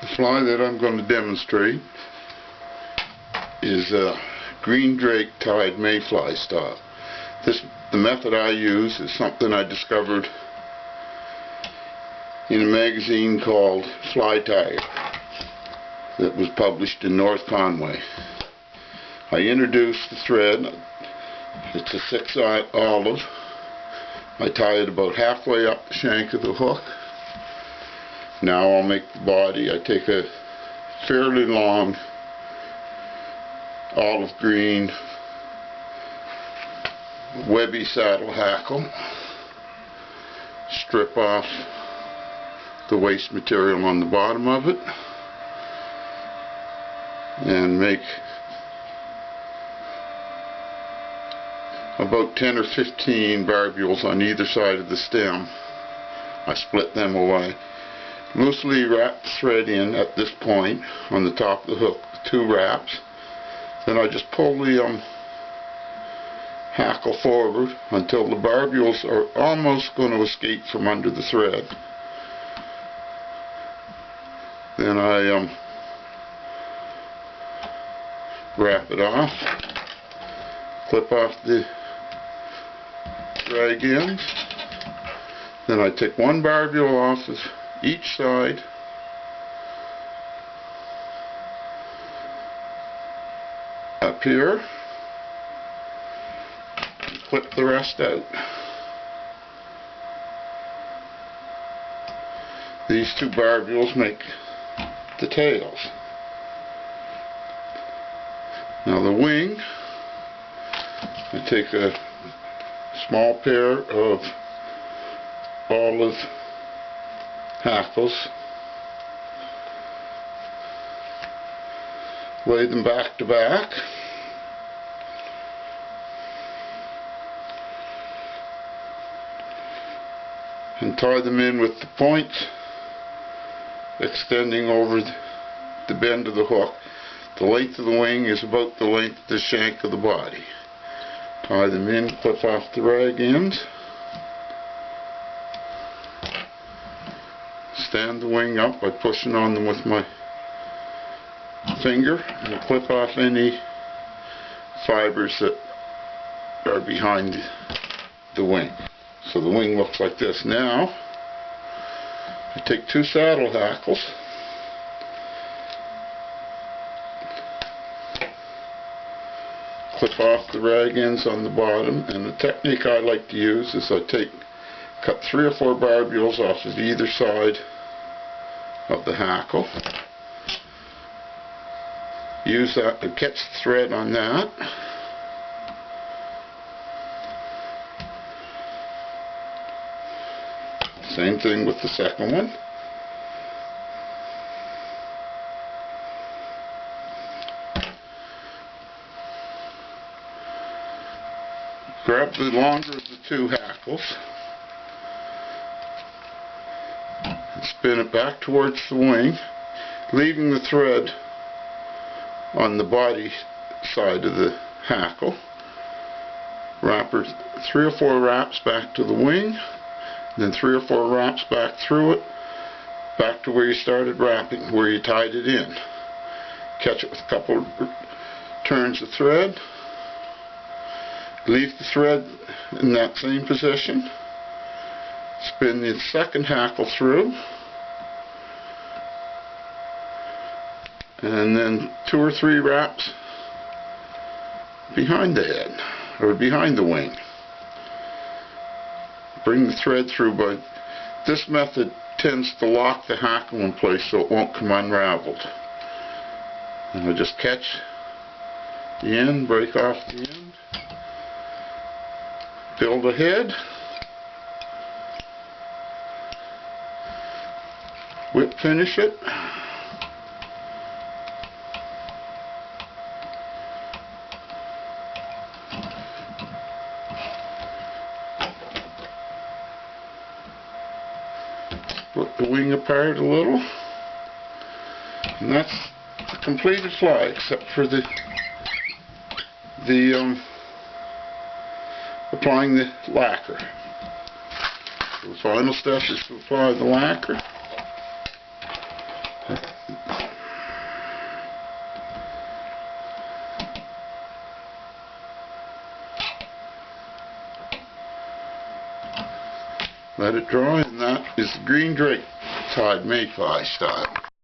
The fly that I'm going to demonstrate is a green drake tied mayfly style. The method I use is something I discovered in a magazine called Tyer that was published in North Conway. I introduced the thread. It's a 6-aught olive. I tie it about halfway up the shank of the hook. Now I'll make the body. I take a fairly long olive green webby saddle hackle, strip off the waste material on the bottom of it, and make about 10 or 15 barbules on either side of the stem. I split them away. Loosely wrap the thread in at this point on the top of the hook with 2 wraps. Then I just pull the hackle forward until the barbules are almost going to escape from under the thread. Then I wrap it off, clip off the drag ends. Then I take 1 barbule off of each side, up here, and clip the rest out. These 2 barbules make the tails. Now the wing, I take a small pair of olive hackles, lay them back to back, and tie them in with the points extending over the bend of the hook. The length of the wing is about the length of the shank of the body. Tie them in, clip off the rag ends, stand the wing up by pushing on them with my finger, and clip off any fibers that are behind the wing. So the wing looks like this. Now I take 2 saddle hackles, clip off the rag ends on the bottom, and the technique I like to use is I cut 3 or 4 barbules off of either side of the hackle. Use that to catch the thread on that. Same thing with the second one. Grab the longer of the 2 hackles and spin it back towards the wing, leaving the thread on the body side of the hackle. Wrap 3 or 4 wraps back to the wing, then 3 or 4 wraps back through it, back to where you started wrapping, where you tied it in. Catch it with a couple of turns of thread. Leave the thread in that same position. Spin the second hackle through, and then 2 or 3 wraps behind the head, or behind the wing. Bring the thread through, but this method tends to lock the hackle in place so it won't come unraveled. And I just catch the end, break off the end, build a head, whip finish it, split the wing apart a little, and that's the completed fly, except for the applying the lacquer. So the final step is to apply the lacquer. Let it dry, and that is the green drape tied mayfly style.